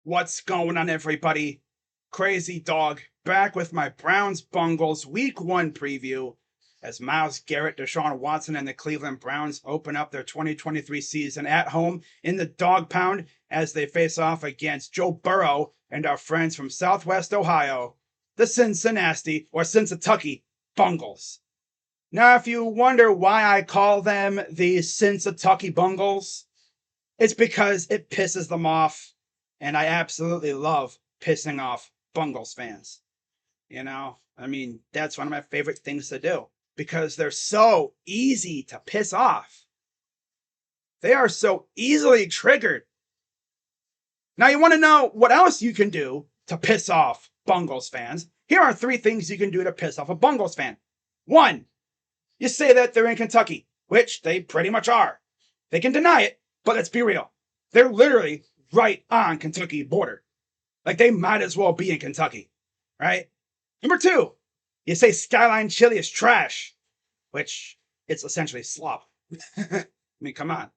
What's going on, everybody? Crazy Dog back with my Browns Bengals Week 1 preview as Myles Garrett, Deshaun Watson, and the Cleveland Browns open up their 2023 season at home in the Dawg Pound as they face off against Joe Burrow and our friends from Southwest Ohio, the CincinNASTY or Cincitucky Bengals. Now, if you wonder why I call them the Cincitucky Bengals, it's because it pisses them off. And I absolutely love pissing off Bengals fans. That's one of my favorite things to do because they're so easy to piss off. They are so easily triggered. Now, you want to know what else you can do to piss off Bengals fans? Here are 3 things you can do to piss off a Bengals fan. 1, you say that they're in Kentucky, which they pretty much are. They can deny it, but let's be real. They're literally right on Kentucky border. Like, they might as well be in Kentucky, right? Number 2, you say Skyline Chili is trash, which it's essentially slop. I mean, come on.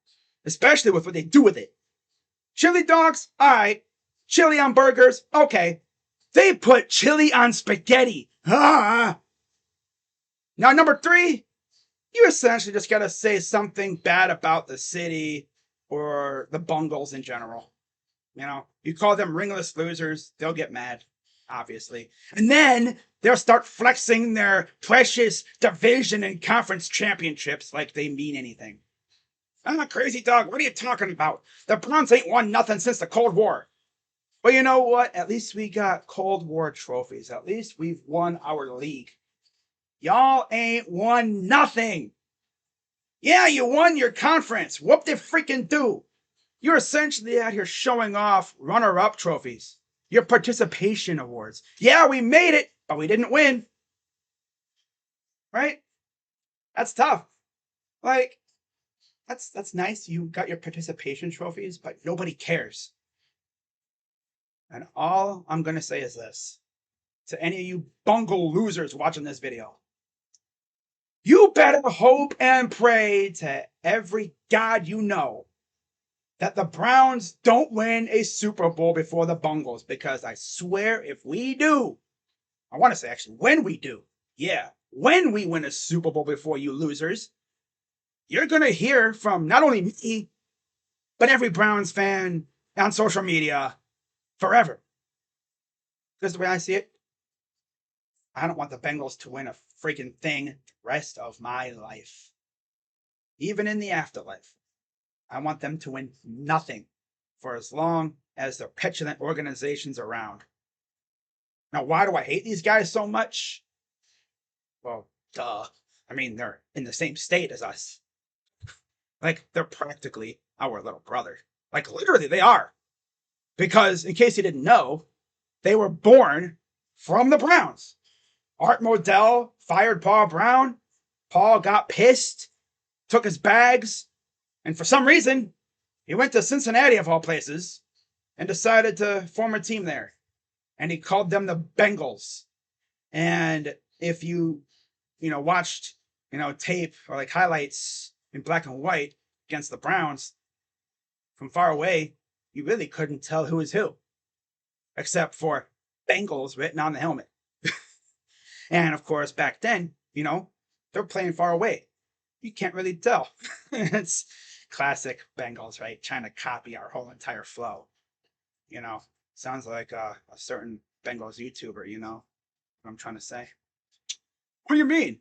Especially with what they do with it. Chili dogs? All right. Chili on burgers? Okay. They put chili on spaghetti. Ah! Now, number 3, you essentially just got to say something bad about the city or the Bengals in general. You call them ringless losers, they'll get mad, obviously. And then they'll start flexing their precious division and conference championships like they mean anything. I'm a crazy dog. What are you talking about? The Browns ain't won nothing since the Cold War. Well, you know what? At least we got Cold War trophies. At least we've won our league. Y'all ain't won nothing. Yeah, you won your conference. Whoop de freaking do. You're essentially out here showing off runner-up trophies, your participation awards. Yeah, we made it, but we didn't win. Right? That's tough. Like, that's nice. You got your participation trophies, but nobody cares. And all I'm going to say is this to any of you bungle losers watching this video. You better hope and pray to every god you know that the Browns don't win a Super Bowl before the Bengals, because I swear if we do, I want to say actually when we do, when we win a Super Bowl before you losers, you're going to hear from not only me, but every Browns fan on social media forever. Because the way I see it, I don't want the Bengals to win a freaking thing the rest of my life. Even in the afterlife. I want them to win nothing for as long as their petulant organization's around. Now, why do I hate these guys so much? Well, duh. I mean, they're in the same state as us. Like, they're practically our little brother. Like, literally, they are. Because, in case you didn't know, they were born from the Browns. Art Modell fired Paul Brown. Paul got pissed, took his bags, and for some reason, he went to Cincinnati, of all places, and decided to form a team there. And he called them the Bengals. And if you watched, tape or like highlights in black and white against the Browns, from far away, you really couldn't tell who was who. Except for Bengals written on the helmet. And of course, back then, they're playing far away. You can't really tell. It's classic Bengals, right? Trying to copy our whole entire flow. Sounds like a certain Bengals YouTuber, what I'm trying to say. What do you mean?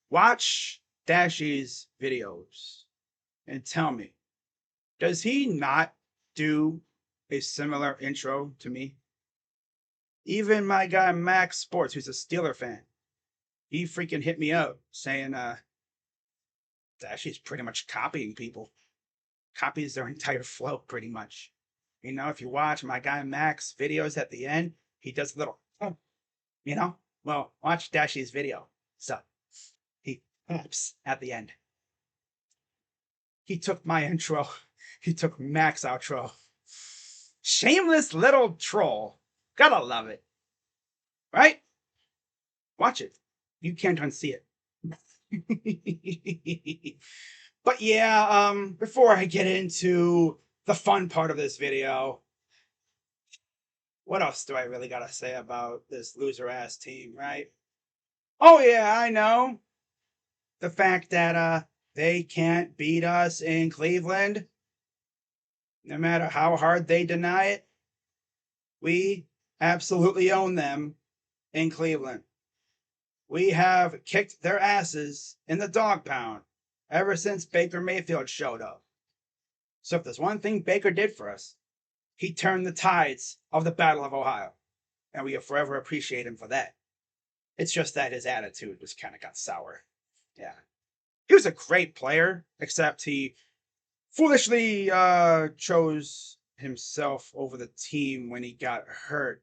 Watch Dashy's videos and tell me, does he not do a similar intro to me? Even my guy Max Sports, who's a Steeler fan, he freaking hit me up saying, Dashy's pretty much copying people. Copies their entire flow, pretty much. If you watch my guy Max videos at the end, he does a little, well, watch Dashy's video. So, he claps at the end. He took my intro. He took Max outro. Shameless little troll. Gotta love it. Right? Watch it. You can't unsee it. But yeah, before I get into the fun part of this video, what else do I really got to say about this loser ass team, right? Oh, yeah, I know. The fact that they can't beat us in Cleveland, no matter how hard they deny it, we absolutely own them in Cleveland. We have kicked their asses in the Dawg Pound ever since Baker Mayfield showed up. So if there's one thing Baker did for us, he turned the tides of the Battle of Ohio. And we will forever appreciate him for that. It's just that his attitude just kind of got sour. Yeah. He was a great player, except he foolishly chose himself over the team when he got hurt.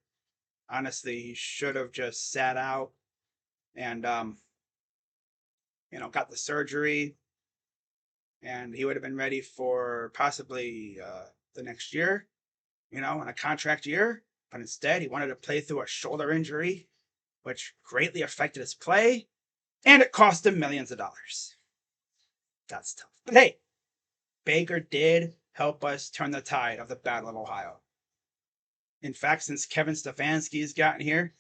Honestly, he should have just sat out and got the surgery, and he would have been ready for possibly the next year, in a contract year. But instead, he wanted to play through a shoulder injury, which greatly affected his play, and it cost him millions of dollars. That's tough. But hey, Baker did help us turn the tide of the Battle of Ohio. In fact, since Kevin Stefanski's gotten here,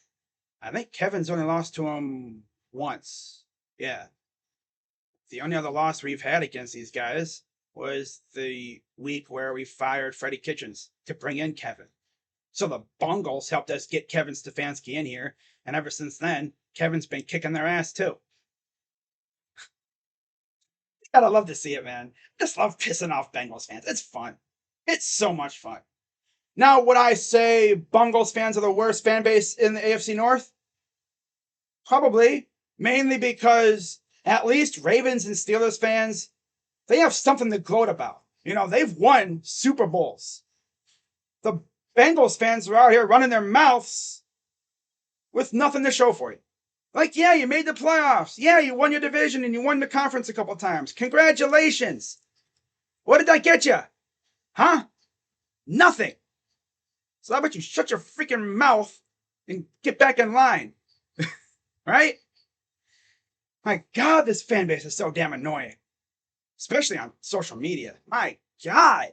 I think Kevin's only lost to him once. Yeah. The only other loss we've had against these guys was the week where we fired Freddie Kitchens to bring in Kevin. So the Bengals helped us get Kevin Stefanski in here, and ever since then, Kevin's been kicking their ass too. Gotta love to see it, man. Just love pissing off Bengals fans. It's fun. It's so much fun. Now, would I say Bengals fans are the worst fan base in the AFC North? Probably. Mainly because at least Ravens and Steelers fans, they have something to gloat about. They've won Super Bowls. The Bengals fans are out here running their mouths with nothing to show for it. Like, yeah, you made the playoffs. Yeah, you won your division and you won the conference a couple times. Congratulations. What did that get you? Huh? Nothing. So how about you shut your freaking mouth and get back in line? Right? My God, this fan base is so damn annoying. Especially on social media. My God.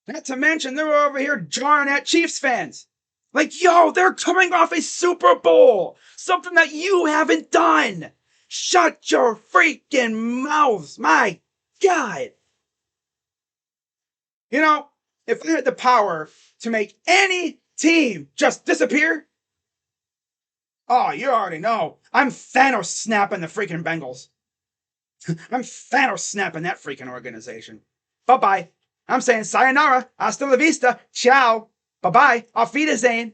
Not to mention, they're over here jarring at Chiefs fans. Like, yo, they're coming off a Super Bowl. Something that you haven't done. Shut your freaking mouths. My God. If I had the power to make any team just disappear, oh, you already know. I'm Thanos snapping the freaking Bengals. I'm Thanos snapping that freaking organization. Bye-bye. I'm saying sayonara, hasta la vista, ciao, bye-bye, auf Wiedersehen.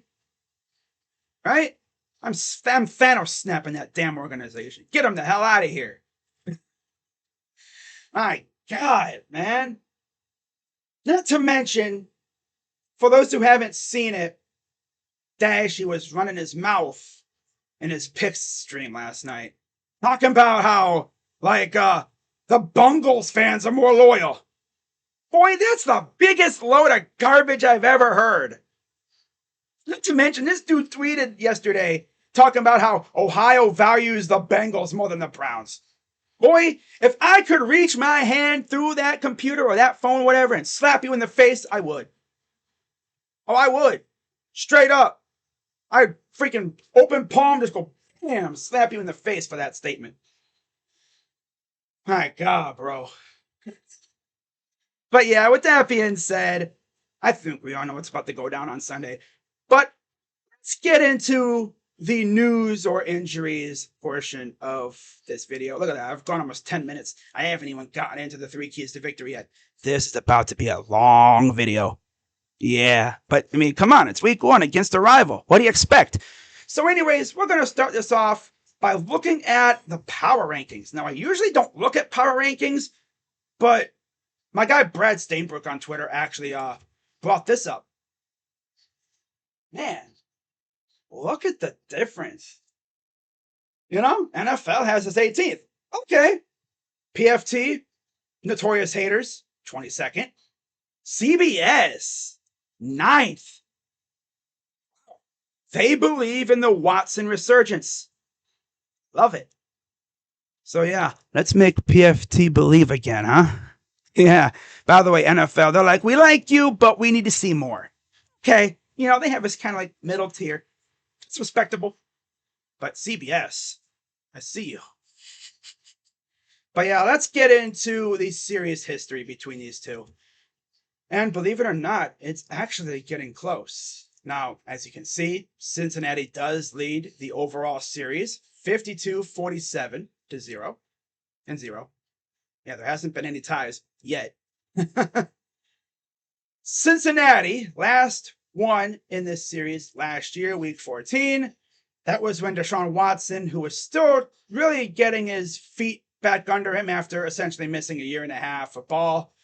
Right? I'm Thanos snapping that damn organization. Get them the hell out of here. My God, man. Not to mention, for those who haven't seen it, Dashy was running his mouth in his picks stream last night, talking about how, the Bengals fans are more loyal. Boy, that's the biggest load of garbage I've ever heard. Not to mention, this dude tweeted yesterday talking about how Ohio values the Bengals more than the Browns. Boy, if I could reach my hand through that computer or that phone, whatever, and slap you in the face, I would. Oh, I would. Straight up. I'd freaking open palm, just go, bam, slap you in the face for that statement. My God, bro. But yeah, with that being said, I think we all know what's about to go down on Sunday. But let's get into the news or injuries portion of this video. Look at that. I've gone almost 10 minutes. I haven't even gotten into the 3 keys to victory yet. This is about to be a long video. Yeah, but I mean, come on. It's week 1 against a rival. What do you expect? So anyways, we're going to start this off by looking at the power rankings. Now, I usually don't look at power rankings, but my guy Brad Stainbrook on Twitter actually brought this up. Man, look at the difference. NFL has us 18th. Okay. PFT, Notorious Haters, 22nd. CBS, 9th. They believe in the Watson resurgence. Love it. So yeah, let's make PFT believe again, huh? Yeah. By the way, NFL, they're like, we like you, but we need to see more. Okay. You know, they have this kind of like middle tier. It's respectable. But CBS, I see you. But yeah, let's get into the serious history between these two. And believe it or not, it's actually getting close. Now, as you can see, Cincinnati does lead the overall series 52-47 to 0 and 0. Yeah, there hasn't been any ties yet. Cincinnati last won in this series last year, week 14. That was when Deshaun Watson, who was still really getting his feet back under him after essentially missing a year and a half of ball.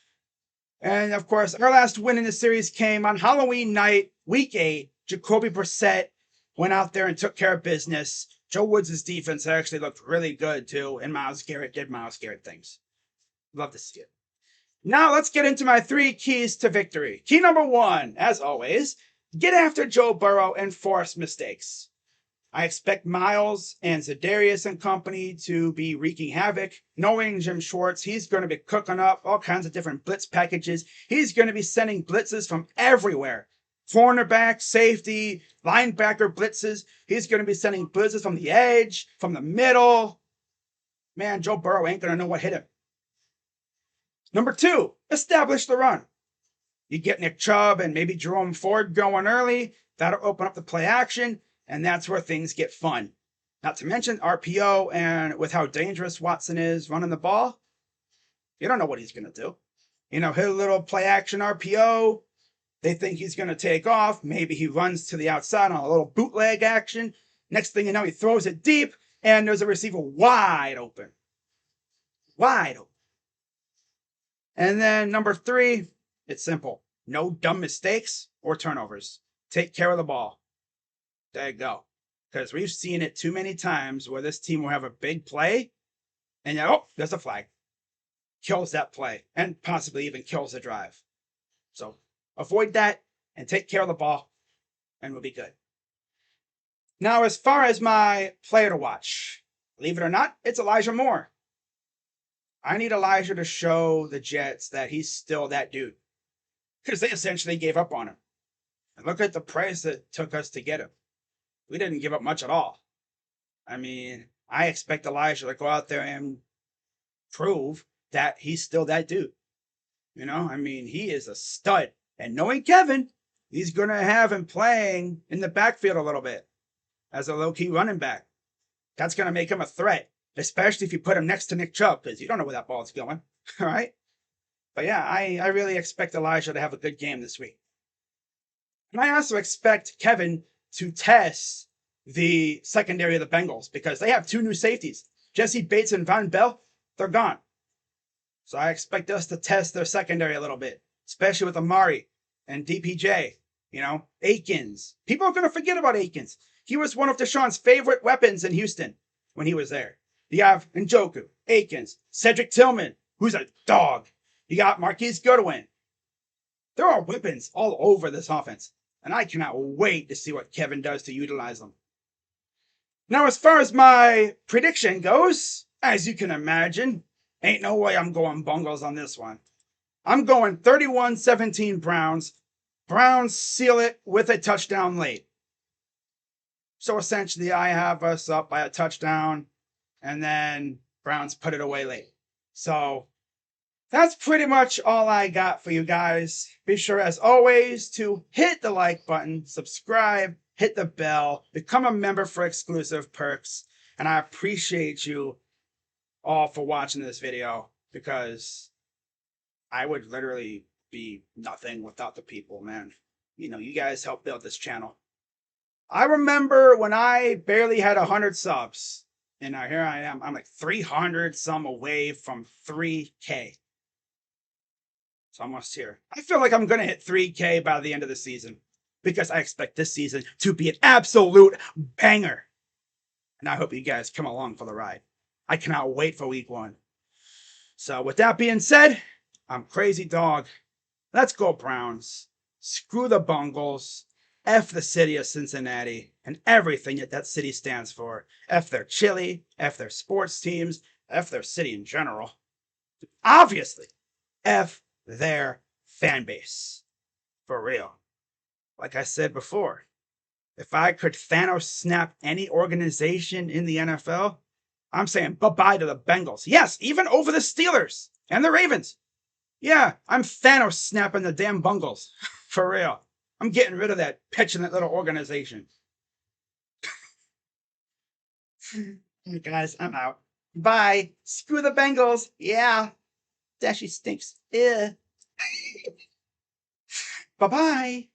And of course, our last win in the series came on Halloween night, week 8. Jacoby Brissett went out there and took care of business. Joe Woods' defense actually looked really good too, and Myles Garrett did Myles Garrett things. Love to see it. Now let's get into my 3 keys to victory. Key number 1, as always, get after Joe Burrow and force mistakes. I expect Myles and Za'Darius and company to be wreaking havoc. Knowing Jim Schwartz, he's going to be cooking up all kinds of different blitz packages. He's going to be sending blitzes from everywhere. Cornerback, safety, linebacker blitzes. He's going to be sending blitzes from the edge, from the middle. Man, Joe Burrow ain't going to know what hit him. Number 2, establish the run. You get Nick Chubb and maybe Jerome Ford going early. That'll open up the play action. And that's where things get fun. Not to mention RPO, and with how dangerous Watson is running the ball, you don't know what he's going to do. You know, hit a little play action RPO. They think he's going to take off. Maybe he runs to the outside on a little bootleg action. Next thing you know, he throws it deep, and there's a receiver wide open. Wide open. And then number 3, it's simple. No dumb mistakes or turnovers. Take care of the ball. There you go. Because we've seen it too many times where this team will have a big play and oh, there's a flag. Kills that play and possibly even kills the drive. So avoid that and take care of the ball and we'll be good. Now, as far as my player to watch, believe it or not, it's Elijah Moore. I need Elijah to show the Jets that he's still that dude. Because they essentially gave up on him. And look at the price it took us to get him. We didn't give up much at all. I mean, I expect Elijah to go out there and prove that he's still that dude. You know, I mean, he is a stud. And knowing Kevin, he's going to have him playing in the backfield a little bit as a low-key running back. That's going to make him a threat, especially if you put him next to Nick Chubb, because you don't know where that ball's going. All right? But yeah, I really expect Elijah to have a good game this week. And I also expect Kevin to test the secondary of the Bengals because they have 2 new safeties. Jesse Bates and Von Bell, they're gone. So I expect us to test their secondary a little bit, especially with Amari and DPJ, you know, Akins. People are going to forget about Akins. He was one of Deshaun's favorite weapons in Houston when he was there. You have Njoku, Akins, Cedric Tillman, who's a dog. You got Marquise Goodwin. There are weapons all over this offense. And I cannot wait to see what Kevin does to utilize them. Now, as far as my prediction goes, as you can imagine, ain't no way I'm going Bengals on this one. I'm going 31-17 Browns. Browns seal it with a touchdown late. So essentially, I have us up by a touchdown, and then Browns put it away late. So that's pretty much all I got for you guys. Be sure, as always, to hit the like button, subscribe, hit the bell, become a member for exclusive perks. And I appreciate you all for watching this video because I would literally be nothing without the people, man. You know, you guys help build this channel. I remember when I barely had 100 subs. And now here I am. I'm like 300 some away from 3K. It's almost here. I feel like I'm going to hit 3K by the end of the season because I expect this season to be an absolute banger. And I hope you guys come along for the ride. I cannot wait for week 1. So with that being said, I'm Crazy Dog. Let's go Browns. Screw the Bengals. F the city of Cincinnati and everything that city stands for. F their chili. F their sports teams. F their city in general. Obviously, F their fan base. For real. like I said before, if I could Thanos snap any organization in the NFL, I'm saying bye-bye to the Bengals. Yes, even over the Steelers and the Ravens. Yeah, I'm Thanos snapping the damn Bungles. For real. I'm getting rid of that petulant little organization. Hey guys, I'm out. Bye. Screw the Bengals. Yeah. Dashy stinks. Bye-bye.